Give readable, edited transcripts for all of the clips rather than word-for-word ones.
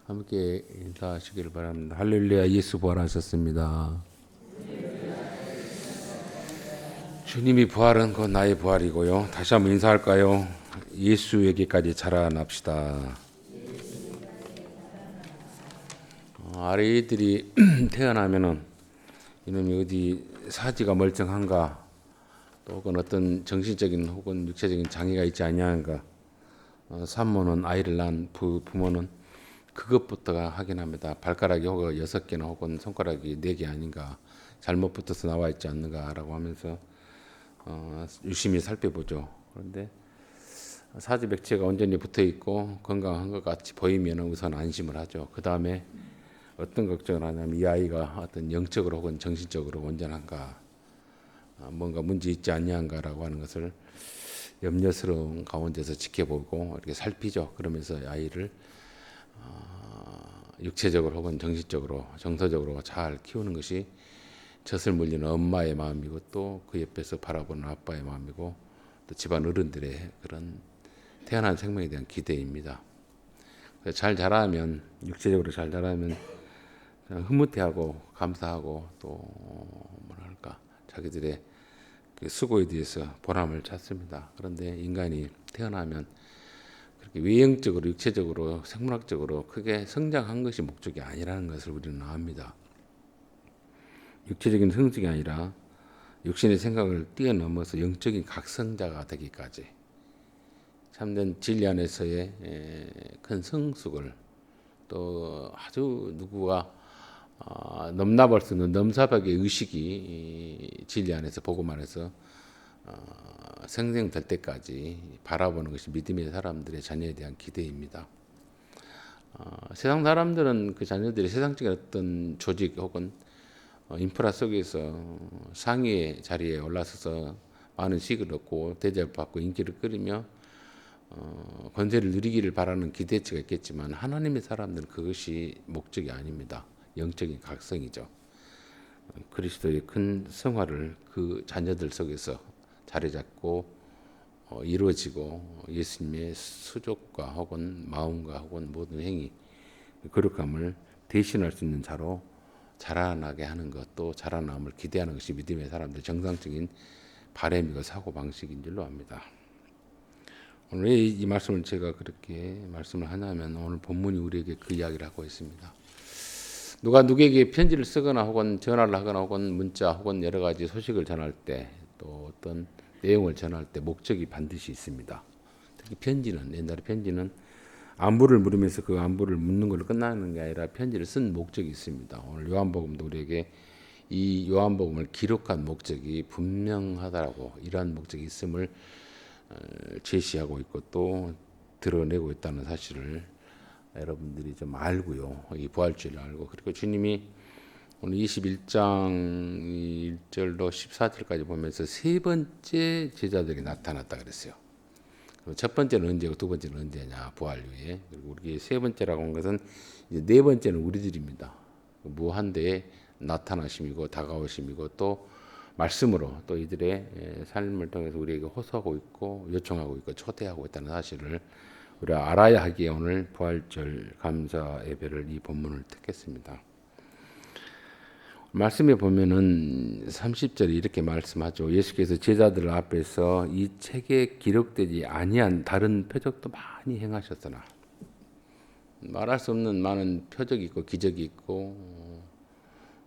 함께 인사하시기를 바랍니다. 할렐루야, 예수 부활하셨습니다. 주님이 부활은 곧 나의 부활이고요. 다시 한번 인사할까요? 예수에게까지 자라납시다. 아이들이 태어나면은 이놈이 어디 사지가 멀쩡한가, 또 혹은 어떤 정신적인 혹은 육체적인 장애가 있지 아니한가, 산모는 아이를 낳은 부모는 그것부터가 확인합니다. 발가락이 혹은 6개나 혹은 손가락이 4개 아닌가, 잘못 붙어서 나와 있지 않는가라고 하면서 유심히 살펴보죠. 그런데 사지 백체가 온전히 붙어 있고 건강한 것 같이 보이면 우선 안심을 하죠. 그 다음에 어떤 걱정을 하냐면 이 아이가 어떤 영적으로 혹은 정신적으로 온전한가, 뭔가 문제 있지 않냐한가라고 하는 것을 염려스러운 가운데서 지켜보고 이렇게 살피죠. 그러면서 아이를 육체적으로 혹은 정신적으로 정서적으로 잘 키우는 것이 젖을 물리는 엄마의 마음이고 또 그 옆에서 바라보는 아빠의 마음이고 또 집안 어른들의 그런 태어난 생명에 대한 기대입니다. 잘 자라면, 육체적으로 잘 자라면 흐뭇해하고 감사하고 또 뭐랄까 자기들의 그 수고에 대해서 보람을 찾습니다. 그런데 인간이 태어나면 그렇게 외형적으로, 육체적으로, 생물학적으로 크게 성장한 것이 목적이 아니라는 것을 우리는 압니다. 육체적인 성숙이 아니라 육신의 생각을 뛰어넘어서 영적인 각성자가 되기까지 참된 진리 안에서의 큰 성숙을, 또 아주 누구가 넘나볼 수 없는 넘사벽의 의식이 진리 안에서 복음 안에서 생생될 때까지 바라보는 것이 믿음의 사람들의 자녀에 대한 기대입니다. 세상 사람들은 그 자녀들이 세상적인 어떤 조직 혹은 인프라 속에서 상위의 자리에 올라서서 많은 수익을 얻고 대접받고 인기를 끌으며 권세를 누리기를 바라는 기대치가 있겠지만 하나님의 사람들은 그것이 목적이 아닙니다. 영적인 각성이죠. 그리스도의 큰 성화를 그 자녀들 속에서 자리 잡고 이루어지고 예수님의 수족과 혹은 마음과 혹은 모든 행위, 거룩함을 대신할 수 있는 자로 자라나게 하는 것, 또 자라남을 기대하는 것이 믿음의 사람들의 정상적인 바람이고 사고방식인 줄로 압니다. 오늘 왜 이 말씀을 제가 그렇게 말씀을 하냐면 오늘 본문이 우리에게 그 이야기를 하고 있습니다. 누가 누구에게 편지를 쓰거나 혹은 전화를 하거나 혹은 문자 혹은 여러 가지 소식을 전할 때, 또 어떤 내용을 전할 때 목적이 반드시 있습니다. 특히 편지는, 옛날에 편지는 안부를 물으면서 그 안부를 묻는 걸로 끝나는 게 아니라 편지를 쓴 목적이 있습니다. 오늘 요한복음도 우리에게 이 요한복음을 기록한 목적이 분명하다라고, 이러한 목적이 있음을 제시하고 있고 또 드러내고 있다는 사실을 여러분들이 좀 알고요. 이 부활주의를 알고, 그리고 주님이 오늘 21장 1절로 14절까지 보면서 세 번째 제자들이 나타났다 그랬어요. 첫 번째는 언제고 두 번째는 언제냐, 부활 후에. 그리고 우리 세 번째라고 한 것은 이제 네 번째는 우리들입니다. 무한대의 나타나심이고 다가오심이고 또 말씀으로 또 이들의 삶을 통해서 우리에게 호소하고 있고 요청하고 있고 초대하고 있다는 사실을 우리가 알아야 하기에 오늘 부활절 감사 예배를 이 본문을 택했습니다. 말씀에 보면은 30절에 이렇게 말씀하죠. 예수께서 제자들 앞에서 이 책에 기록되지 아니한 다른 표적도 많이 행하셨으나, 말할 수 없는 많은 표적이 있고 기적이 있고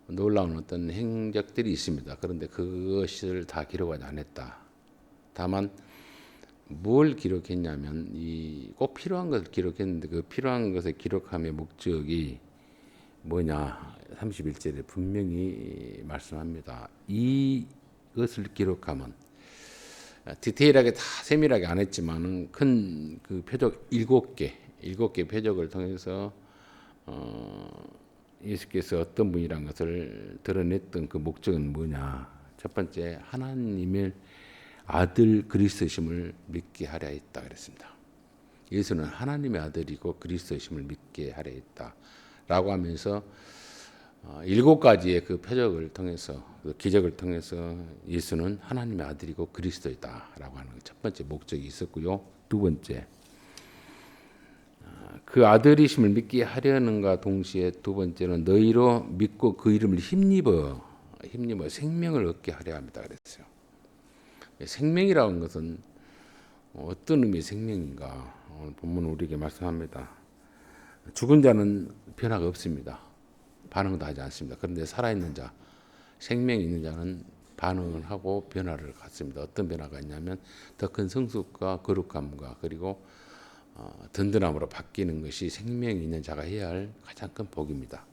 놀라운 어떤 행적들이 있습니다. 그런데 그것을 다 기록하지 않았다. 다만 뭘 기록했냐면 꼭 필요한 것을 기록했는데 그 필요한 것을 기록함의 목적이 뭐냐, 31절에 분명히 말씀합니다. 이것을 기록하면, 디테일하게 다 세밀하게 안 했지만은 큰 그 표적 7개 표적을 통해서 예수께서 어떤 분이란 것을 드러냈던 그 목적은 뭐냐. 첫 번째, 하나님의 아들 그리스도심을 믿게 하려 했다 그랬습니다. 예수는 하나님의 아들이고 그리스도심을 믿게 하려 했다 라고 하면서 7가지의 그 표적을 통해서, 그 기적을 통해서 예수는 하나님의 아들이고 그리스도이다 라고 하는 첫 번째 목적이 있었고요. 두 번째, 그 아들이심을 믿게 하려는가 동시에 두 번째는 너희로 믿고 그 이름을 힘입어 생명을 얻게 하려 합니다. 그랬어요. 생명이라는 것은 어떤 의미의 생명인가? 오늘 본문 우리에게 말씀합니다. 죽은 자는 변화가 없습니다. 반응도 하지 않습니다. 그런데 살아있는 자, 생명이 있는 자는 반응을 하고 변화를 갖습니다. 어떤 변화가 있냐면 더 큰 성숙과 거룩함과 그리고 든든함으로 바뀌는 것이 생명이 있는 자가 해야 할 가장 큰 복입니다.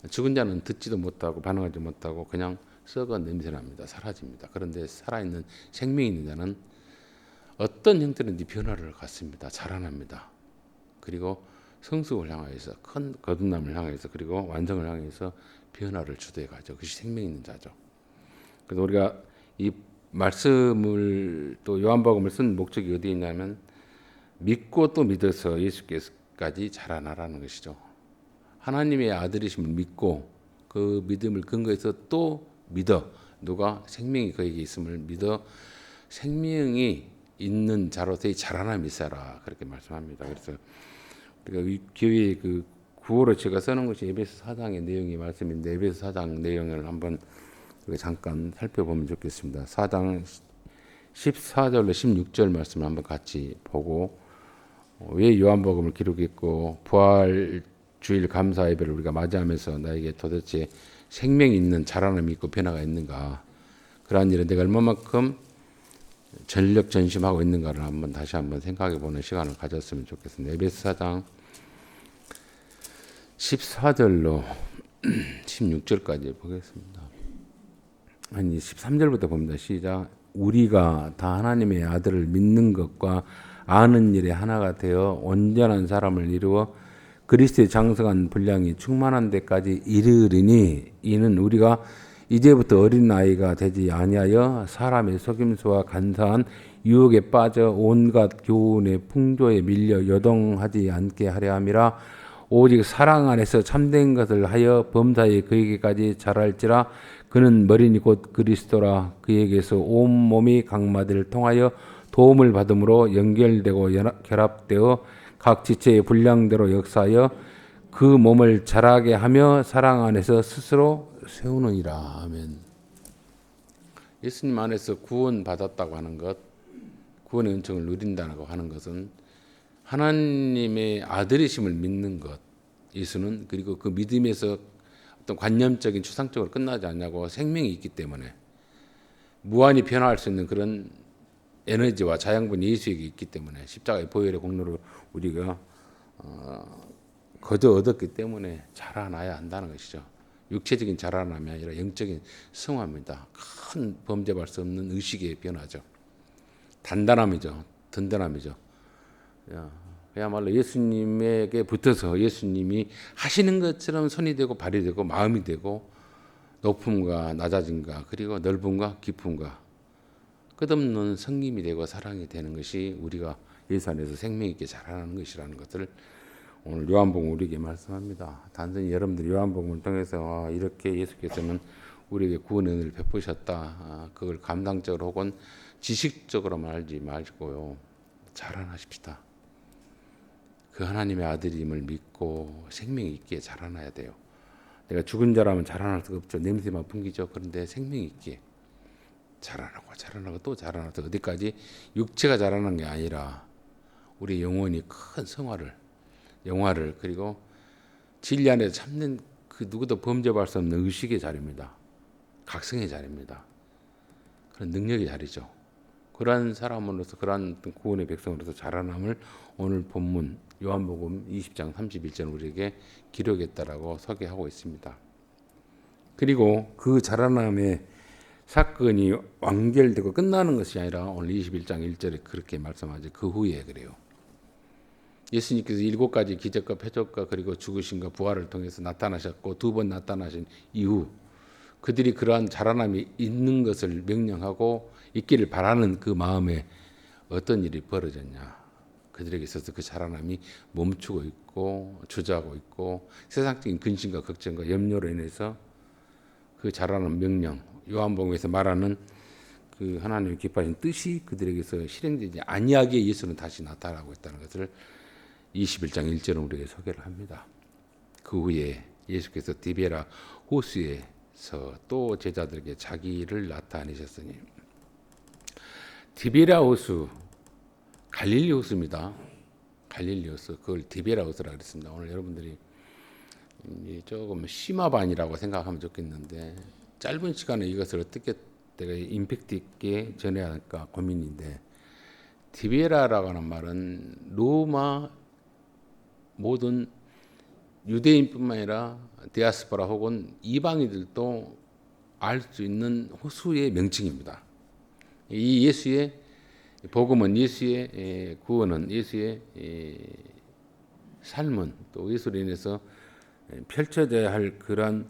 죽은 자는 듣지도 못하고 반응하지 못하고 그냥 썩어 냄새납니다. 사라집니다. 그런데 살아있는 생명이 있는 자는 어떤 형태든지 변화를 갖습니다. 자라납니다. 그리고 성숙을 향하여서 큰 거듭남을 향해서 그리고 완성을 향해서 변화를 주도해 가죠. 그것이 생명 있는 자죠. 그래서 우리가 이 말씀을 또 요한복음을 쓴 목적이 어디에 있냐면 믿고 또 믿어서 예수께서까지 자라나라는 것이죠. 하나님의 아들이심을 믿고 그 믿음을 근거해서 또 믿어 누가 생명이 그에게 있음을 믿어 생명이 있는 자로서의 자라남이 있어라 그렇게 말씀합니다. 그래서 우리가 교회 그 구호로 제가 써놓은 것이 에베소 4장의 내용이 말씀인데 에베소 4장 내용을 한번 잠깐 살펴보면 좋겠습니다. 4장 14절로 16절 말씀을 한번 같이 보고 왜 요한복음을 기록했고 부활 주일 감사 예배를 우리가 맞이하면서 나에게 도대체 생명이 있는 자라남이 있고 변화가 있는가 그러한 일에 내가 얼마만큼 전력 전심하고 있는가를 한번 다시 한번 생각해 보는 시간을 가졌으면 좋겠습니다. 에베소 4장 14절로 16절까지 보겠습니다. 아니 13절부터 봅니다. 시작. 우리가 다 하나님의 아들을 믿는 것과 아는 일에 하나가 되어 온전한 사람을 이루어 그리스도의 장성한 분량이 충만한 데까지 이르리니 이는 우리가 이제부터 어린 아이가 되지 아니하여 사람의 속임수와 간사한 유혹에 빠져 온갖 교훈의 풍조에 밀려 여동하지 않게 하려 함이라. 오직 사랑 안에서 참된 것을 하여 범사에 그에게까지 자랄지라. 그는 머리니 곧 그리스도라. 그에게서 온 몸이 각마디를 통하여 도움을 받음으로 연결되고 결합되어 각 지체의 분량대로 역사하여 그 몸을 자라게 하며 사랑 안에서 스스로 세우느니라. 아멘. 예수님 안에서 구원 받았다고 하는 것, 구원의 은총을 누린다고 하는 것은 하나님의 아들이심을 믿는 것, 예수는 그리고 그 믿음에서 어떤 관념적인 추상적으로 끝나지 않냐고 생명이 있기 때문에 무한히 변화할 수 있는 그런 에너지와 자양분 예수에게 있기 때문에 십자가의 보혈의 공로를 우리가 거저 얻었기 때문에 자라나야 한다는 것이죠. 육체적인 자라남이 아니라 영적인 성화입니다. 큰 범죄할 수 없는 의식의 변화죠. 단단함이죠. 든든함이죠. 그야말로 예수님에게 붙어서 예수님이 하시는 것처럼 손이 되고 발이 되고 마음이 되고 높음과 낮아짐과 그리고 넓음과 깊음과 끝없는 성김이 되고 사랑이 되는 것이 우리가 예수 안에서 생명 있게 자라나는 것이라는 것을 오늘 요한복음 우리에게 말씀합니다. 단순히 여러분들 요한복음을 통해서 이렇게 예수께서는 우리에게 구원의 은혜를 베푸셨다. 그걸 감상적으로 혹은 지식적으로만 알지 마시고요. 자라나십시다. 그 하나님의 아들임을 믿고 생명이 있게 자라나야 돼요. 내가 죽은 자라면 자라날 수가 없죠. 냄새만 풍기죠. 그런데 생명이 있게 자라나고 또 자라나서 어디까지 육체가 자라는 게 아니라 우리 영혼이 큰 영화를 그리고 진리 안에서 참는 그 누구도 범죄할 수 없는 의식의 자리입니다. 각성의 자리입니다. 그런 능력의 자리죠. 그러한 사람으로서 그러한 구원의 백성으로서 자라남을 오늘 본문 요한복음 20장 31절 우리에게 기록했다라고 소개하고 있습니다. 그리고 그 자라남의 사건이 완결되고 끝나는 것이 아니라 오늘 21장 1절에 그렇게 말씀하죠. 그 후에 그래요. 예수님께서 7가지 기적과 표적과 그리고 죽으심과 부활을 통해서 나타나셨고 2번 나타나신 이후 그들이 그러한 자라남이 있는 것을 명령하고 있기를 바라는 그 마음에 어떤 일이 벌어졌냐. 그들에게 있어서 그 자라남이 멈추고 있고 주저하고 있고 세상적인 근심과 걱정과 염려로 인해서 그 자라난 명령 요한복음에서 말하는 그 하나님의 기뻐하신 뜻이 그들에게서 실행되지 아니하게 예수는 다시 나타나고 있다는 것을 21장 1절은 우리에게 소개를 합니다. 그 후에 예수께서 디베라 호수에서 또 제자들에게 자기를 나타내셨으니. 디베라 호수, 갈릴리 호수입니다. 갈릴리 호수, 그걸 디베라 호수라 그랬습니다. 오늘 여러분들이 조금 심화반이라고 생각하면 좋겠는데, 짧은 시간에 이것을 어떻게 내가 임팩트 있게 전해야 할까 고민인데, 디베라라고 하는 말은 로마 모든 유대인뿐만 아니라 디아스포라 혹은 이방인들도 알 수 있는 호수의 명칭입니다. 이 예수의 복음은, 예수의 구원은, 예수의 삶은, 또 예수로 인해서 펼쳐져야 할 그런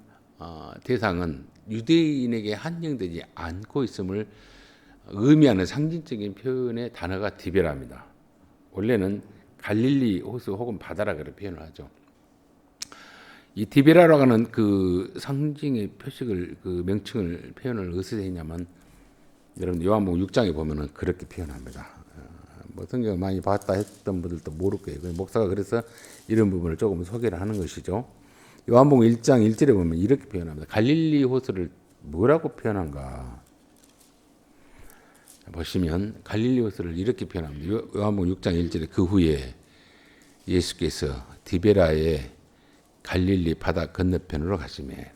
대상은 유대인에게 한정되지 않고 있음을 의미하는 상징적인 표현의 단어가 디베라입니다. 원래는 갈릴리 호수 혹은 바다라 그렇게 표현을 하죠. 이 디베라라고 하는 그 상징의 표식을, 그 명칭을, 표현을 어디서 했냐면, 여러분 요한복음 6장에 보면은 그렇게 표현합니다. 뭐 성경을 많이 봤다 했던 분들도 모를 거예요. 목사가 그래서 이런 부분을 조금 소개를 하는 것이죠. 요한복음 1장 1절에 보면 이렇게 표현합니다. 갈릴리 호수를 뭐라고 표현한가 보시면, 갈릴리 호수를 이렇게 표현합니다. 요한복음 6장 1절에 그 후에 예수께서 디베라의 갈릴리 바다 건너편으로 가시매.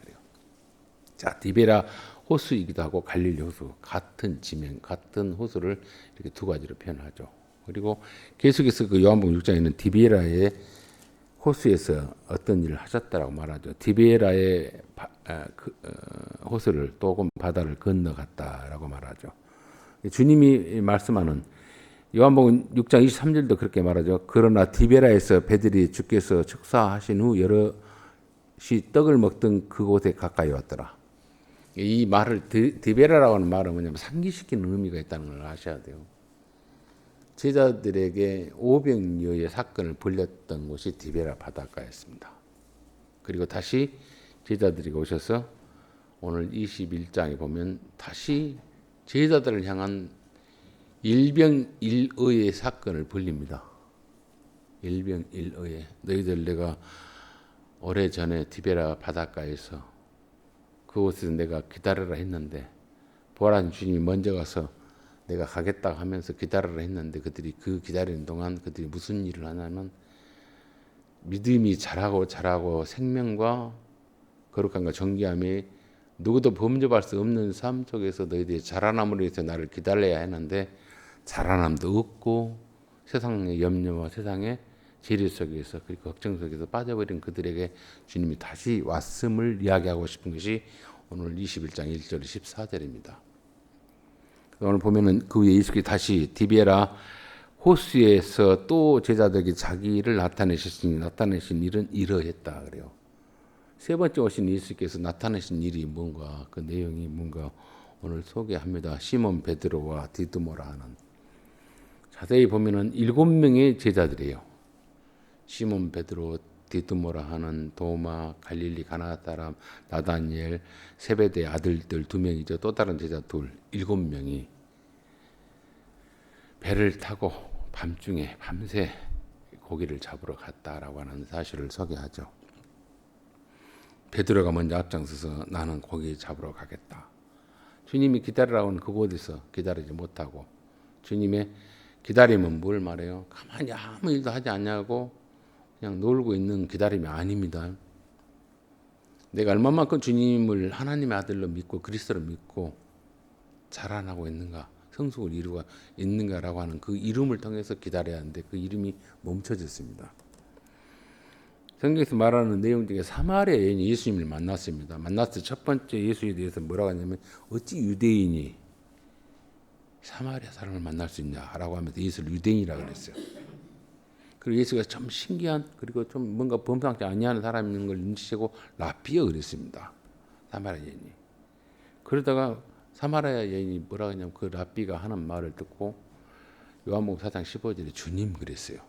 자, 디베라 호수이기도 하고 갈릴리 호수, 같은 지명, 같은 호수를 이렇게 두 가지로 표현하죠. 그리고 계속해서 그 요한복음 6장에는 디베라의 호수에서 어떤 일을 하셨다라고 말하죠. 디베라의 호수를 또 혹은 바다를 건너갔다라고 말하죠. 주님이 말씀하는 요한복음 6장 23절도 그렇게 말하죠. 그러나 디베라에서 배들이 주께서 축사하신 후 여럿이 떡을 먹던 그곳에 가까이 왔더라. 이 말을, 디베라라고 하는 말은 뭐냐면 상기시키는 의미가 있다는 걸 아셔야 돼요. 제자들에게 500여의 사건을 벌렸던 곳이 디베라 바닷가였습니다. 그리고 다시 제자들이 오셔서 오늘 21장에 보면 다시 제자들을 향한 일병일의의 사건을 벌립니다. 일병일의. 너희들 내가 오래전에 디베라 바닷가에서 그곳에서 내가 기다리라 했는데, 부활한 주님이 먼저 가서 내가 가겠다 하면서 기다리라 했는데, 그들이 그 기다리는 동안 그들이 무슨 일을 하냐면, 믿음이 자라고 생명과 거룩함과 정결함이 누구도 범접할 수 없는 삶 속에서 너희들이 자라남으로 해서 나를 기다려야 하는데, 자라남도 없고 세상의 염려와 세상의 재리 속에서, 그리고 걱정 속에서 빠져버린 그들에게 주님이 다시 왔음을 이야기하고 싶은 것이 오늘 21장 1절 14절입니다. 오늘 보면은 그 후에 예수께서 다시 디베라 호수에서 또 제자들에게 자기를 나타내신 일은 이러했다 그래요. 세 번째 오신 예수께서 나타내신 일이 뭔가, 그 내용이 뭔가 오늘 소개합니다. 시몬 베드로와 디두모라 하는, 자세히 보면은 7명의 제자들이에요. 시몬 베드로, 디두모라 하는 도마, 갈릴리 가나 사람 나다니엘, 세베대 아들들 2명이죠. 또 다른 제자 7명이 배를 타고 밤중에 밤새 고기를 잡으러 갔다라고 하는 사실을 소개하죠. 베드로가 먼저 앞장서서 나는 고기 잡으러 가겠다. 주님이 기다리라고 하는 그곳에서 기다리지 못하고, 주님의 기다림은 뭘 말해요? 가만히 아무 일도 하지 않냐고 그냥 놀고 있는 기다림이 아닙니다. 내가 얼마만큼 주님을 하나님의 아들로 믿고 그리스도로 믿고 자라나고 있는가, 성숙을 이루고 있는가라고 하는 그 이름을 통해서 기다려야 하는데, 그 이름이 멈춰졌습니다. 성경에서 말하는 내용 중에 사마리아 여인이 예수님을 만났습니다. 만났을 첫 번째 예수에 대해서 뭐라고 하냐면, 어찌 유대인이 사마리아 사람을 만날 수 있냐라고 하면서 예수를 유대인이라고 그랬어요. 그리고 예수가 참 신기한, 그리고 좀 뭔가 범상치 아니하는 사람이 있는 걸 눈치채고 라비어 그랬습니다. 사마리아 여인이. 그러다가 사마리아 여인이 뭐라고 하냐면, 그 라비가 하는 말을 듣고 요한복음 4장 15절에 주님 그랬어요.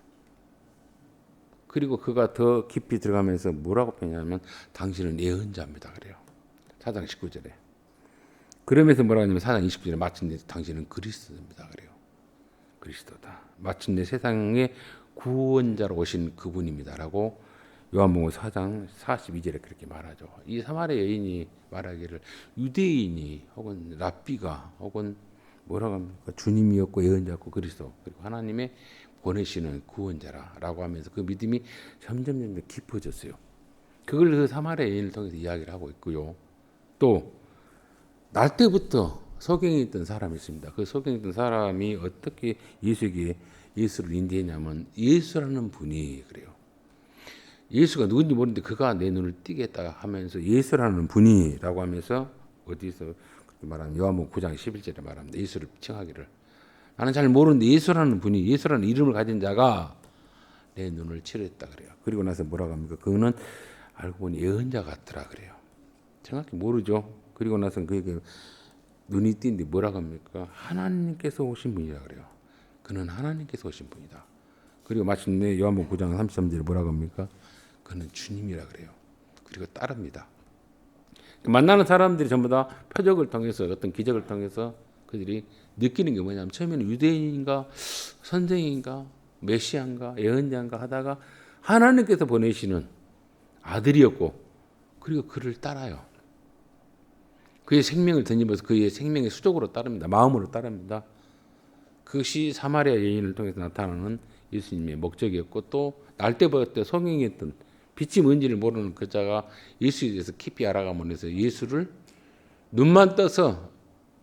그리고 그가 더 깊이 들어가면서 뭐라고 표현하냐면, 당신은 예언자입니다 그래요. 4장 19절에. 그러면서 뭐라고 하냐면 4장 29절에 마침내 당신은 그리스도입니다 그래요. 그리스도다. 마침내 세상의 구원자로 오신 그분입니다라고 요한복음 4장 42절에 그렇게 말하죠. 이 사마리아 여인이 말하기를 유대인이 혹은 랍비가 혹은 뭐라고 합니까? 주님이었고 예언자였고 그리스도 그리고 하나님의 보내시는 구원자라고 하면서 그 믿음이 점점 깊어졌어요. 그걸 그 사마리아 여인을 통해서 이야기를 하고 있고요. 또 날 때부터 소경에 있던 사람이 있습니다. 그 소경에 있던 사람이 어떻게 예수에게 예수를 인도했냐면 예수라는 분이 그래요. 예수가 누군지 모르는데 그가 내 눈을 띄게 했다 하면서 예수라는 분이라고 하면서 어디서 말하는 요한복음 9장 11절에 말합니다. 예수를 칭하기를 나는 잘 모르는데 예수라는 분이 예수라는 이름을 가진 자가 내 눈을 치료했다 그래요. 그리고 나서 뭐라고 합니까? 그거는 알고 보니 예언자 같더라 그래요. 정확히 모르죠. 그리고 나서 그에게 눈이 띄는데 뭐라고 합니까? 하나님께서 오신 분이라 그래요. 그는 하나님께서 오신 분이다. 그리고 마침내 요한복음 9장 33절에 뭐라고 합니까? 그는 주님이라 그래요. 그리고 따릅니다. 만나는 사람들이 전부 다 표적을 통해서 어떤 기적을 통해서 그들이 느끼는 게 뭐냐면 처음에는 유대인인가 선생인가 메시아인가 예언자인가 하다가 하나님께서 보내시는 아들이었고 그리고 그를 따라요. 그의 생명을 던지면서 그의 생명의 수족으로 따릅니다. 마음으로 따릅니다. 그것이 사마리아 여인을 통해서 나타나는 예수님의 목적이었고 또 날때부터 성경이었던 빛이 뭔지를 모르는 그 자가 예수에 대해서 깊이 알아가면서 예수를 눈만 떠서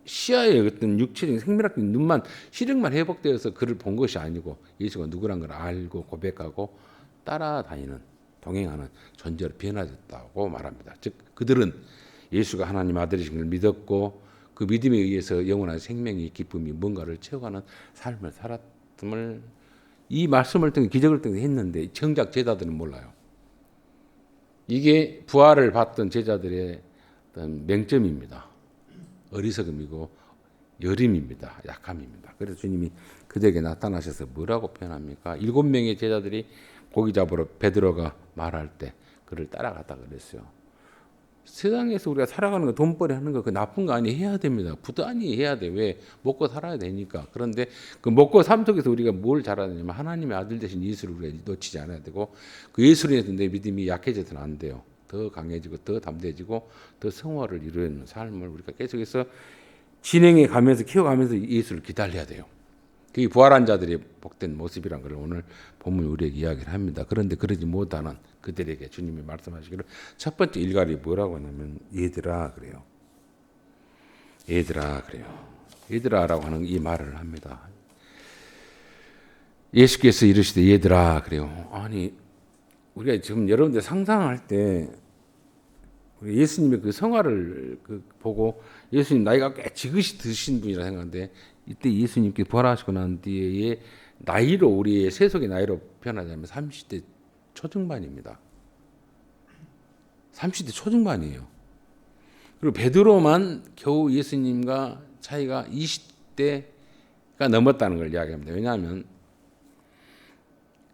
시야의 어떤 육체적인 생명학적인 눈만 시력만 회복되어서 그를 본 것이 아니고 예수가 누구란 걸 알고 고백하고 따라다니는 동행하는 존재로 변화됐다고 말합니다. 즉 그들은 예수가 하나님 아들이신 걸 믿었고 그 믿음에 의해서 영원한 생명의 기쁨이 뭔가를 채워가는 삶을 살았음을 이 말씀을 통해 기적을 통해 했는데 정작 제자들은 몰라요. 이게 부활을 받던 제자들의 어떤 맹점입니다. 어리석음이고 여림입니다. 약함입니다. 그래서 주님이 그들에게 나타나셔서 뭐라고 표현합니까? 7명의 제자들이 고기 잡으러 베드로가 말할 때 그를 따라갔다 그랬어요. 세상에서 우리가 살아가는 거 돈벌이 하는 거 그 나쁜 거 아니 해야 됩니다. 부단히 해야 돼. 왜? 먹고 살아야 되니까. 그런데 그 먹고 삶 속에서 우리가 뭘 잘해야 되냐면 하나님의 아들 되신 예수를 우리가 놓치지 않아야 되고 그 예수로 인해서 내 믿음이 약해져서는 안 돼요. 더 강해지고 더 담대해지고 더 성화를 이루는 삶을 우리가 계속해서 진행해 가면서 키워가면서 예수를 기다려야 돼요. 그게 부활한 자들의 복된 모습이란 걸 오늘 본문이 우리에게 이야기를 합니다. 그런데 그러지 못하는 그들에게 주님이 말씀하시기를 첫 번째 일갈이 뭐라고 하냐면 얘들아 그래요. 얘들아 그래요. 얘들아라고 하는 이 말을 합니다. 예수께서 이르시되 얘들아 그래요. 아니 우리가 지금 여러분들 상상할 때 우리 예수님의 그 성화를 보고 예수님 나이가 꽤 지긋이 드신 분이라 생각하는데 이때 예수님께 부활하시고 난 뒤에 나이로 우리의 세속의 나이로 표현하자면 30대 초중반입니다. 30대 초중반이에요. 그리고 베드로만 겨우 예수님과 차이가 20대가 넘었다는 걸 이야기합니다. 왜냐하면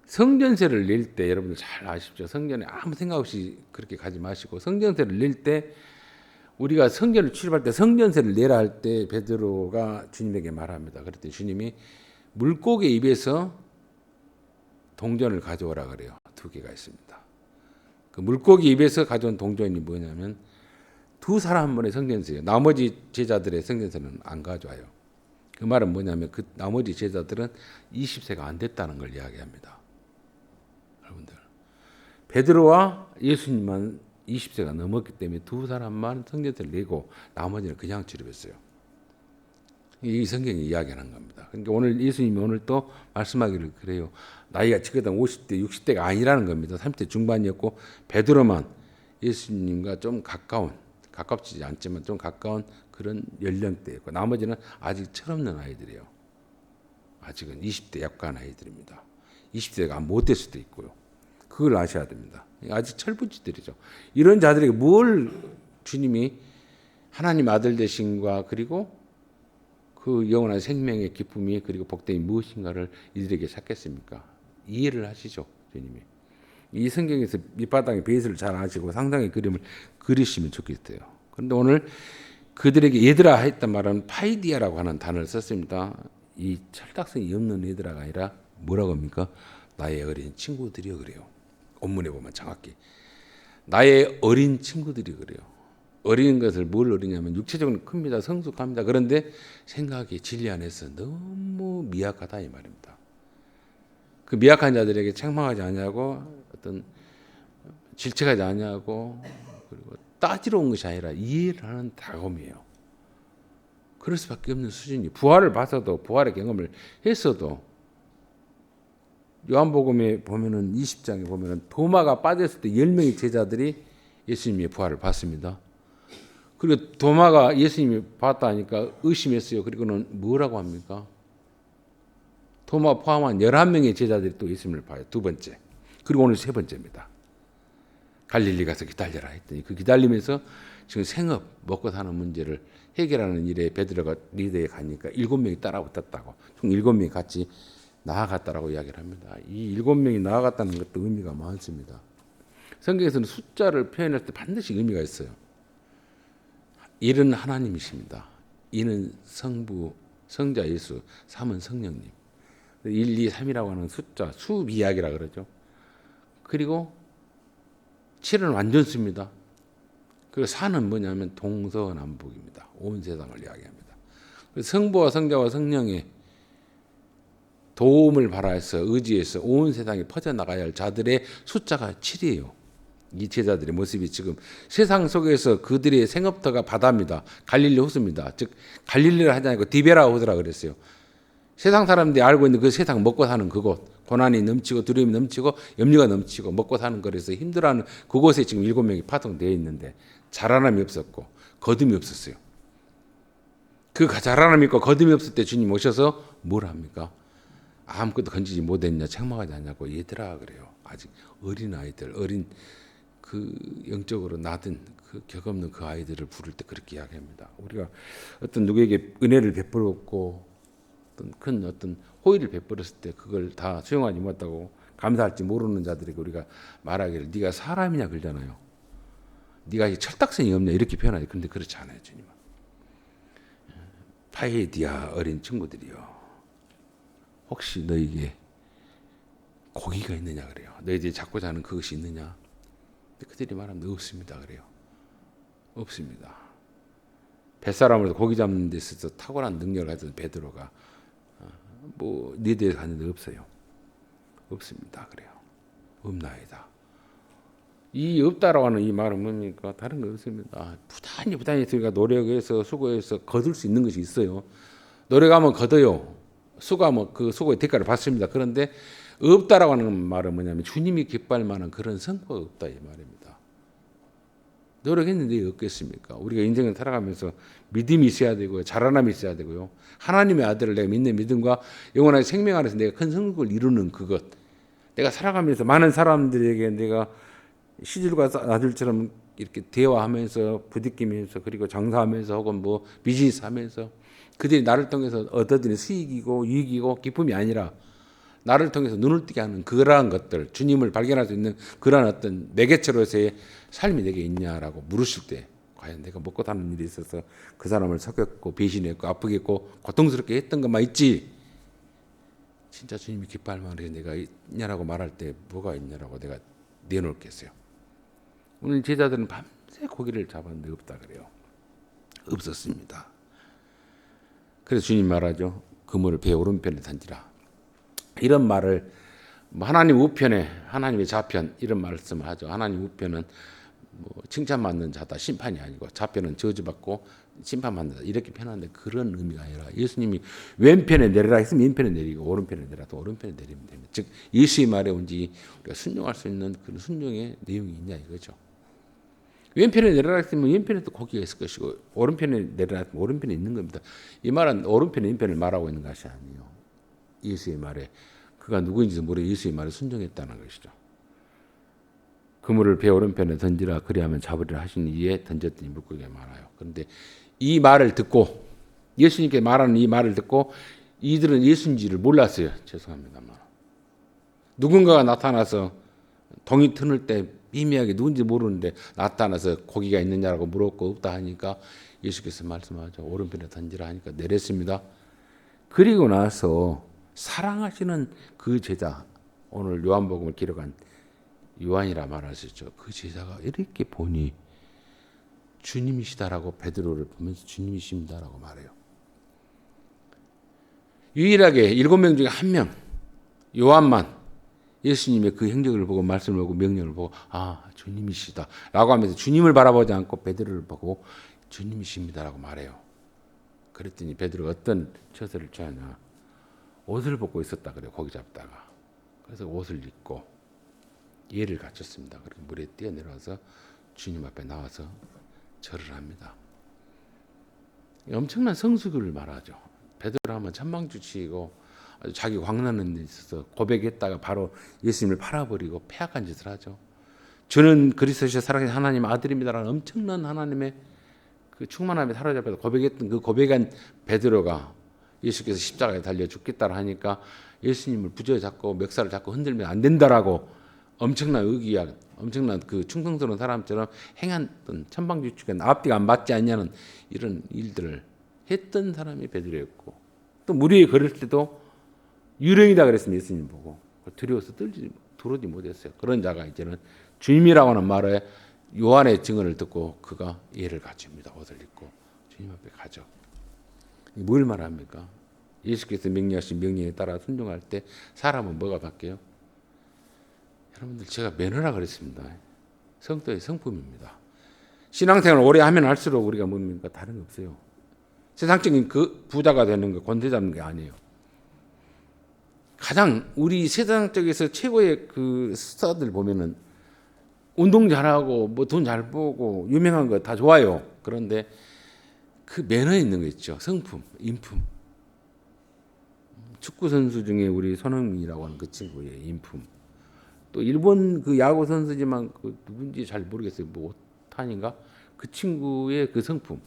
성전세를 낼 때 여러분들 잘 아십시오. 성전에 아무 생각 없이 그렇게 가지 마시고 성전세를 낼 때 우리가 성전을 출입할 때 성전세를 내라 할 때 베드로가 주님에게 말합니다. 그랬더니 주님이 물고기 입에서 동전을 가져오라 그래요. 2개가 있습니다. 그 물고기 입에서 가져온 동전이 뭐냐면 2사람만의 성전세예요. 나머지 제자들의 성전세는 안 가져와요. 그 말은 뭐냐면 그 나머지 제자들은 20세가 안 됐다는 걸 이야기합니다. 여러분들 베드로와 예수님만 20세가 넘었기 때문에 2사람만 성전세를 내고 나머지는 그냥 출입했어요. 이 성경이 이야기하는 겁니다. 그러니까 오늘 예수님이 오늘 또 말씀하기를 그래요. 나이가 지금 50대, 60대가 아니라는 겁니다. 30대 중반이었고 베드로만 예수님과 좀 가깝지 않지만 좀 가까운 그런 연령대였고 나머지는 아직 철없는 아이들이에요. 아직은 20대 약간 아이들입니다. 20대가 못 될 수도 있고요. 그걸 아셔야 됩니다. 아직 철부지들이죠. 이런 자들에게 뭘 주님이 하나님 아들 되신과 그리고 그 영원한 생명의 기쁨이 그리고 복됨이 무엇인가를 이들에게 찾겠습니까? 이해를 하시죠, 주님이. 이 성경에서 밑바닥에 베이스를 잘 아시고 상상의 그림을 그리시면 좋겠어요. 그런데 오늘 그들에게 얘들아 했단 말은 파이디아라고 하는 단어를 썼습니다. 이 철딱선이 없는 얘들아가 아니라 뭐라고 합니까? 나의 어린 친구들이여 그래요. 원문에 보면 정확히 나의 어린 친구들이 그래요. 어린 것을 뭘 어리냐면 육체적으로 큽니다. 성숙합니다. 그런데 생각이 진리 안에서 너무 미약하다 이 말입니다. 그 미약한 자들에게 책망하지 아니하고 어떤 질책하지 아니하고 그리고 따지러 온 것이 아니라 이해를 하는 다검이에요. 그럴 수밖에 없는 수준이 부활을 봐서도 부활의 경험을 했어도 요한복음에 보면은 20장에 보면은 도마가 빠졌을 때 10명의 제자들이 예수님의 부활을 봤습니다. 그리고 도마가 예수님이 봤다니까 의심했어요. 그리고는 뭐라고 합니까? 도마 포함한 11명의 제자들이 또 예수님을 봐요. 두 번째. 그리고 오늘 세 번째입니다. 갈릴리 가서 기다려라 했더니 그 기다리면서 지금 생업 먹고 사는 문제를 해결하는 일에 베드로가 리더에 가니까 7명이 따라붙었다고. 총 7명이 같이 나아갔다라고 이야기를 합니다. 이 7명이 나아갔다는 것도 의미가 많습니다. 성경에서는 숫자를 표현할 때 반드시 의미가 있어요. 일은 하나님이십니다. 이는 성부, 성자 예수, 3은 성령님. 1, 2, 3이라고 하는 숫자, 수비약이라 그러죠. 그리고 7은 완전수입니다. 그리고 4는 뭐냐면 동서남북입니다. 온 세상을 이야기합니다. 성부와 성자와 성령의 도움을 바라서 의지해서 온 세상에 퍼져나가야 할 자들의 숫자가 7이에요. 이 제자들의 모습이 지금 세상 속에서 그들의 생업터가 바다입니다. 갈릴리 호수입니다. 즉 갈릴리를 하지 않고 디베라 호수라 그랬어요. 세상 사람들이 알고 있는 그 세상 먹고 사는 그곳, 고난이 넘치고 두려움이 넘치고 염려가 넘치고 먹고 사는 거에서 힘들어하는 그곳에 지금 7명이 파송되어 있는데 자라남이 없었고 거듭이 없었어요. 그 자라남이 있고 거듭이 없을 때 주님 오셔서 뭘 합니까? 아무것도 건지지 못했냐 책망하지 않냐고 얘들아 그래요. 아직 어린 아이들, 어린 그 영적으로 낮은 그 격 없는 그 아이들을 부를 때 그렇게 이야기합니다. 우리가 어떤 누구에게 은혜를 베풀었고 어떤 호의를 베풀었을 때 그걸 다 수용하지 못하고 감사할지 모르는 자들에게 우리가 말하기를 네가 사람이냐 그러잖아요. 네가 철딱선이 없냐 이렇게 표현하지. 그런데 그렇지 않아요. 주님은. 파에디아 어린 친구들이요. 혹시 너에게 고기가 있느냐 그래요. 너희들이 잡고자 하는 그것이 있느냐. 그들이 말하면 없습니다 그래요. 없습니다. 뱃사람으로서 고기 잡는 데 있어서 탁월한 능력을 가진 베드로가 뭐 니들에 갔는데 없어요. 없습니다 그래요. 없나이다. 이 없다라고 하는 이 말은 뭡니까? 다른 거 없습니다. 부단히 우리가 노력해서 수고해서 거둘 수 있는 것이 있어요. 노력하면 거둬요. 수고하면 그 수고의 대가를 받습니다. 그런데 없다라고 하는 말은 뭐냐면 주님이 기뻐할 만한 그런 성과가 없다 이 말입니다. 노력했는데 왜 없겠습니까? 우리가 인생을 살아가면서 믿음이 있어야 되고요. 자라남이 있어야 되고요. 하나님의 아들을 내가 믿는 믿음과 영원한 생명 안에서 내가 큰 성공을 이루는 그것. 내가 살아가면서 많은 사람들에게 내가 시들과 아들처럼 이렇게 대화하면서 부딪히면서 그리고 장사하면서 혹은 뭐 비즈니스하면서 그들이 나를 통해서 얻어들이는 수익이고 유익이고 기쁨이 아니라 나를 통해서 눈을 뜨게 하는 그러한 것들, 주님을 발견할 수 있는 그러한 어떤 매개체로서의 삶이 내게 있냐라고 물으실 때 과연 내가 먹고 사는 일이 있어서 그 사람을 속였고 배신했고 아프게 했고 고통스럽게 했던 것만 있지 진짜 주님이 기뻐할 만한 내가 있냐라고 말할 때 뭐가 있냐라고 내가 내놓겠어요. 오늘 제자들은 밤새 고기를 잡았는데 없다 그래요. 없었습니다. 그래서 주님 말하죠. 그물을 배 오른편에 던지라. 이런 말을 하나님 우편에 하나님의 좌편 이런 말씀을 하죠. 하나님 우편은 뭐 칭찬받는 자다 심판이 아니고 좌편은 저주받고 심판받는다 이렇게 표현하는데 그런 의미가 아니라 예수님이 왼편에 내리라 했으면 왼편에 내리고 오른편에 내리라 또 오른편에 내리면 됩니다. 즉 예수의 말에 온지 우리가 순종할 수 있는 그런 순종의 내용이 있냐 이거죠. 왼편에 내려라 했으면 왼편에 또 고기가 있을 것이고 오른편에 내려라 했으면 오른편에 있는 겁니다. 이 말은 오른편에 왼편을 말하고 있는 것이 아니에요. 예수의 말에 그가 누구인지도 모르고 예수의 말에 순종했다는 것이죠. 그물을 배 오른편에 던지라 그리하면 잡으리라 하신 이에 던졌더니 물고기가 많아요. 그런데 이 말을 듣고 예수님께 말하는 이 말을 듣고 이들은 예수인지를 몰랐어요. 죄송합니다만 누군가가 나타나서 동이 트는 때 미미하게 누군지 모르는데 나타나서 고기가 있느냐라고 물었고 없다 하니까 예수께서 말씀하죠. 오른편에 던지라 하니까 내렸습니다. 그리고 나서 사랑하시는 그 제자 오늘 요한복음을 기록한 요한이라 말하셨죠. 그 제자가 이렇게 보니 주님이시다라고 베드로를 보면서 주님이십니다라고 말해요. 유일하게 7명 중에 1명 요한만 예수님의 그 행적을 보고 말씀을 보고 명령을 보고 주님이시다 라고 하면서 주님을 바라보지 않고 베드로를 보고 주님이십니다라고 말해요. 그랬더니 베드로가 어떤 처세를 취하냐, 옷을 벗고 있었다 그래요. 고기 잡다가. 그래서 옷을 입고 예를 갖췄습니다. 그렇게 물에 뛰어내려와서 주님 앞에 나와서 절을 합니다. 엄청난 성수기를 말하죠. 베드로 하면 천방지축이고 자기 광나는 데 있어서 고백했다가 바로 예수님을 팔아버리고 폐악한 짓을 하죠. 저는 그리스도시에 살아계신 하나님 아들입니다라는 엄청난 하나님의 그 충만함에 사로잡혀서 고백했던 그 고백한 베드로가 예수께서 십자가에 달려 죽겠다라 하니까 예수님을 부여잡고 멱살을 잡고 흔들면 안 된다라고 엄청난 의기야, 엄청난 그 충성스러운 사람처럼 행했던 천방지축에 앞뒤가 안 맞지 않냐는 이런 일들을 했던 사람이 베드로였고, 또 물 위에 걸을 때도 유령이다 그랬습니다. 예수님 보고 두려워서 들어오지 못했어요. 그런 자가 이제는 주님이라고 하는 말에 요한의 증언을 듣고 그가 예를 갖춥니다. 옷을 입고 주님 앞에 가죠. 뭘 말합니까? 예수께서 명령하신 명령에 따라 순종할 때 사람은 뭐가 바뀌어요? 여러분들, 제가 매너라 그랬습니다. 성도의 성품입니다. 신앙생활 오래 하면 할수록 우리가 뭡니까? 다른 게 없어요. 세상적인 그 부자가 되는 거, 권세 잡는 게 아니에요. 가장 우리 세상 쪽에서 최고의 그 스타들 보면은 운동 잘하고 뭐 돈 잘 벌고 유명한 거 다 좋아요. 그런데 그 매너 있는 거 있죠. 성품, 인품. 축구 선수 중에 우리 손흥민이라고 하는 그 친구의 인품. 또 일본 그 야구 선수지만 그 누군지 잘 모르겠어요. 뭐 오타니인가? 그 친구의 그 성품.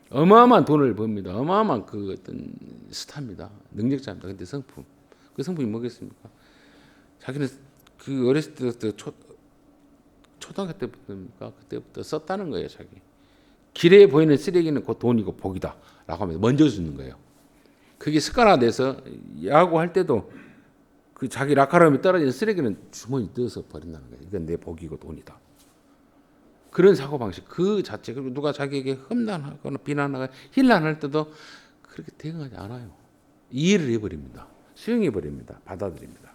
어마어마한 돈을 법니다. 어마어마한 그 어떤 스타입니다. 능력자입니다. 근데 성품. 그 성품이 뭐겠습니까? 자기는 그 어렸을 때부터 초등학교 때부터입니까? 그때부터 썼다는 거예요. 자기. 길에 보이는 쓰레기는 곧 돈이고 복이다 라고 하면서 먼저 주는 거예요. 그게 습관화돼서 야구할 때도 그 자기 라카롬에 떨어지는 쓰레기는 주머니 넣어서 버린다는 거예요. 이건 내 복이고 돈이다. 그런 사고방식 그 자체. 그리고 누가 자기에게 험난하거나 비난하거나 힐난할 때도 그렇게 대응하지 않아요. 이해를 해버립니다. 수용해버립니다. 받아들입니다.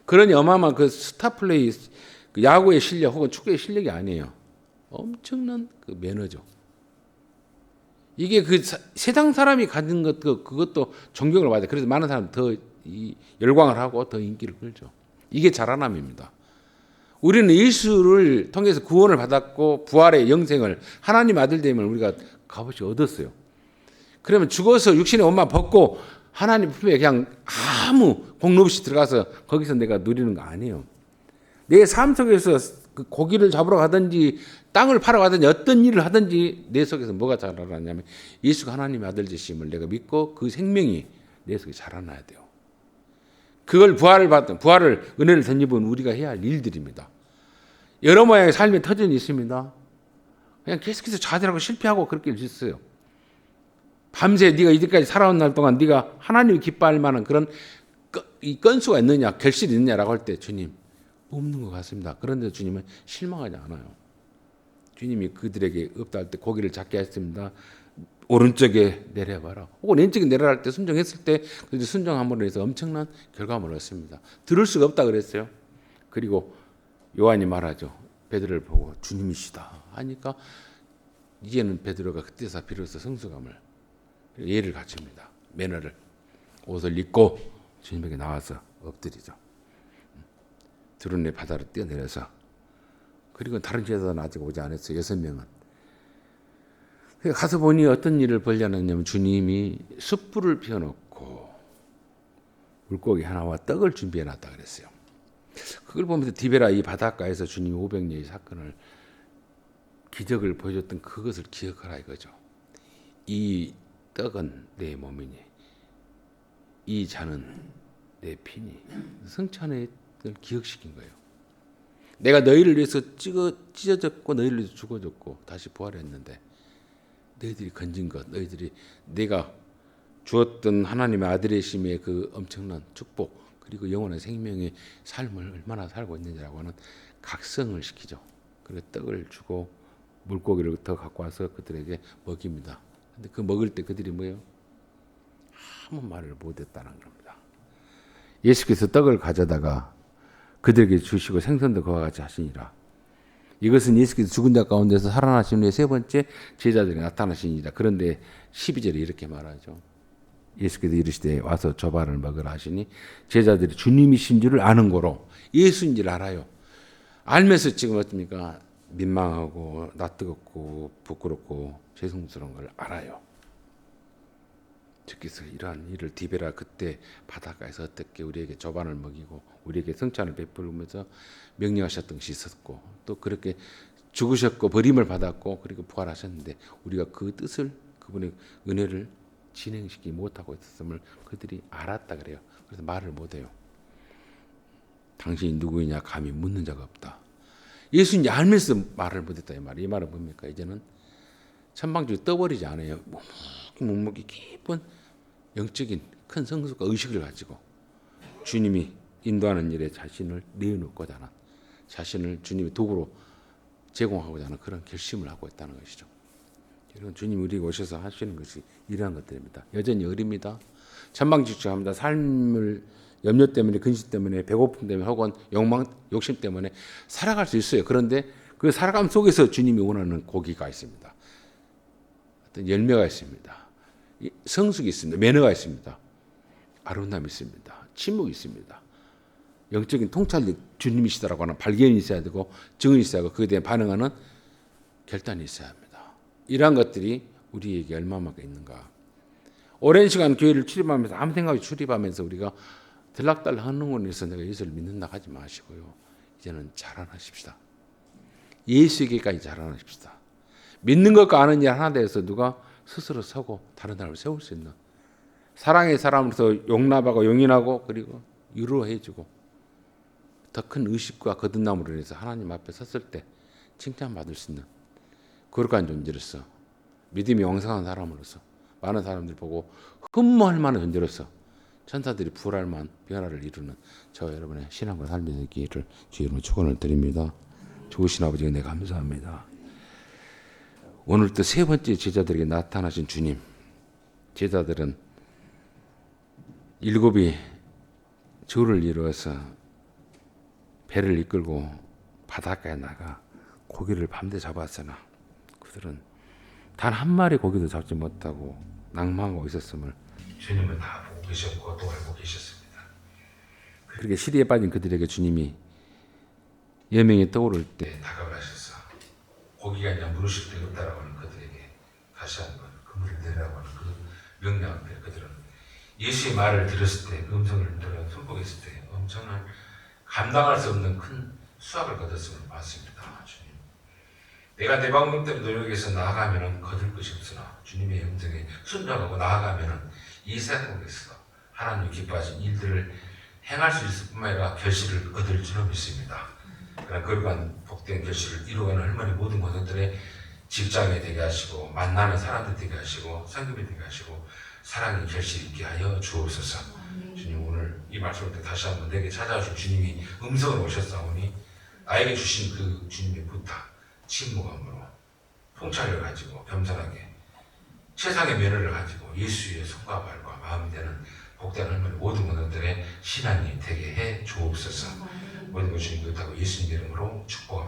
그러니 어마어마한 그 스타 플레이, 그 야구의 실력 혹은 축구의 실력이 아니에요. 엄청난 그 매너죠. 이게 그 세상 사람이 가진 것, 그것도 존경을 받아요. 그래서 많은 사람이 더 열광을 하고 더 인기를 끌죠. 이게 자라남입니다. 우리는 예수를 통해서 구원을 받았고 부활의 영생을, 하나님 아들 됨을 우리가 값없이 얻었어요. 그러면 죽어서 육신의 옷만 벗고 하나님 품에 그냥 아무 공로 없이 들어가서 거기서 내가 누리는 거 아니에요. 내 삶 속에서 그 고기를 잡으러 가든지 땅을 팔아 가든지 어떤 일을 하든지 내 속에서 뭐가 자라나냐면 예수가 하나님의 아들 되심을 내가 믿고 그 생명이 내 속에 자라나야 돼요. 그걸 부활을 은혜를 덧입은 우리가 해야 할 일들입니다. 여러 모양의 삶의 터전이 있습니다. 그냥 계속해서 좌절하고 실패하고 그렇게 있어요. 밤새 네가 이제까지 살아온 날 동안 네가 하나님을 기뻐할 만한 그런 이 건수가 있느냐, 결실이 있느냐라고 할 때 주님 없는 것 같습니다. 그런데 주님은 실망하지 않아요. 주님이 그들에게 없다 할 때 고기를 잡게 하셨습니다. 오른쪽에 내려봐라. 혹은 왼쪽에 내려갈 때 순종했을 때 순종함으로 해서 엄청난 결과물을 얻습니다. 들을 수가 없다 그랬어요. 그리고 요한이 말하죠. 베드로를 보고 주님이시다 하니까 이제는 베드로가 그때서 비로소 성숙함을, 예를 갖춥니다. 매너를, 옷을 입고 주님에게 나와서 엎드리죠. 두른의 바다로 뛰어내려서, 그리고 다른 제자들은 아직 오지 않았어요. 6명은. 가서 보니 어떤 일을 벌려놨냐면 주님이 숯불을 피워놓고 물고기 하나와 떡을 준비해놨다 그랬어요. 그걸 보면서 디베라 이 바닷가에서 주님이 500년의 사건을, 기적을 보여줬던 그것을 기억하라 이거죠. 이 떡은 내 몸이니 이 잔은 내 피니. 성찬의 기억시킨 거예요. 내가 너희를 위해서 찢어졌고 너희를 위해서 죽어졌고 다시 부활했는데 너희들이 건진 것, 너희들이 내가 주었던 하나님의 아들의 심의 그 엄청난 축복, 그리고 영원한 생명의 삶을 얼마나 살고 있는지라고 하는 각성을 시키죠. 그리고 떡을 주고 물고기를 더 갖고 와서 그들에게 먹입니다. 근데 그 먹을 때 그들이 뭐예요? 아무 말을 못했다는 겁니다. 예수께서 떡을 가져다가 그들에게 주시고 생선도 그와 같이 하시니라. 이것은 예수께서 죽은 자 가운데서 살아나신 후에 세 번째 제자들이 나타나시니라. 그런데 12절에 이렇게 말하죠. 예수께서 이르시되 와서 저발을 먹으라 하시니 제자들이 주님이신 줄을 아는 거로 예수인 줄 알아요. 알면서 지금 어떻습니까? 민망하고 낯뜨겁고 부끄럽고 죄송스러운 걸 알아요. 주께서 이러한 일을 디베라 그때 바닷가에서 어떻게 우리에게 저반을 먹이고 우리에게 성찬을 베풀면서 명령하셨던 것이 있었고 또 그렇게 죽으셨고 버림을 받았고 그리고 부활하셨는데 우리가 그 뜻을 그분의 은혜를 진행시키지 못하고 있었음을 그들이 알았다 그래요. 그래서 말을 못해요. 당신이 누구이냐 감히 묻는 자가 없다. 예수님이 알면서 말을 못했다 이 말. 이 말은 뭡니까? 이제는 천방지구 떠버리지 않아요. 묵묵히 깊은 영적인 큰 성숙과 의식을 가지고 주님이 인도하는 일에 자신을 내어놓고자 하는 자신을 주님의 도구로 제공하고자 하는 그런 결심을 하고 있다는 것이죠. 여러분 주님 우리에게 오셔서 하시는 것이 이러한 것들입니다. 여전히 어립니다. 천방지축합니다. 삶을 염려 때문에 근심 때문에 배고픔 때문에 혹은 욕심 때문에 살아갈 수 있어요. 그런데 그 살아감 속에서 주님이 원하는 고기가 있습니다. 어떤 열매가 있습니다. 성숙이 있습니다. 매너가 있습니다. 아름다움이 있습니다. 침묵이 있습니다. 영적인 통찰력 주님이시다라고 하는 발견이 있어야 되고 증언이 있어야 하고 그에 대해 반응하는 결단이 있어야 합니다. 이러한 것들이 우리에게 얼마만큼 있는가. 오랜 시간 교회를 출입하면서 아무 생각 없이 출입하면서 우리가 들락달락 하는 것에 대해서 내가 예수를 믿는다 하지 마시고요. 이제는 자라나십시다. 예수에게까지 자라나십시다. 믿는 것과 아는 일 하나 되어서 누가 스스로 서고 다른 사람을 세울 수 있는 사랑의 사람으로서 용납하고 용인하고 그리고 위로해주고 더 큰 의식과 거듭남으로 인해서 하나님 앞에 섰을 때 칭찬받을 수 있는 거룩한 존재로서 믿음이 왕성한 사람으로서 많은 사람들이 보고 흠모할 만한 존재로서 천사들이 부활할 만한 변화를 이루는 저와 여러분의 신앙과 삶이 되기를 주님으로 축원을 드립니다. 좋으신 아버지 은혜 감사합니다. 오늘 또 세 번째 제자들에게 나타나신 주님. 제자들은 일곱이 조를 이루어서 배를 이끌고 바닷가에 나가 고기를 밤새 잡았으나 그들은 단 한 마리 고기도 잡지 못하고 낭망하고 있었음을 주님은 다 보고 계셨고 또 알고 계셨습니다. 그렇게 시리에 빠진 그들에게 주님이 여명이 떠오를 때 다가가셔서 고기가 있냐 물으실 데 없다라고 하는 그들에게 다시 한번 그물을 내라고 하는 그 명령 앞에 그들은 예수의 말을 들었을 때 음성을 들어 손목했을 때 엄청난 감당할 수 없는 큰 수확을 거뒀음을 봤습니다. 주님, 내가 내 방법대로 노력해서 나아가면 거둘 것이 없으나 주님의 음성에 순종하고 나아가면 이 세상에서 하나님 기뻐하신 일들을 행할 수 있을 뿐만 아니라 결실을 얻을 줄로 믿습니다. 그런 거룩한 복된 결실을 이루어가는 할머니 모든 것들의 직장이 되게 하시고 만나는 사람들 되게 하시고 성금이 되게 하시고 사랑의 결실 있게 하여 주옵소서. 주님 오늘 이 말씀을 때 다시 한번 내게 찾아오신 주님이 음성을 오셨사오니 나에게 주신 그 주님의 부탁 침묵함으로 통찰을 가지고 겸손하게 최상의 면허를 가지고 예수의 손과 발과 마음이 되는 복된 할머니 모든 것들의 신앙이 되게 해 주옵소서. 모든 것 주님 그렇다고 예수님 이름으로 축복합니다.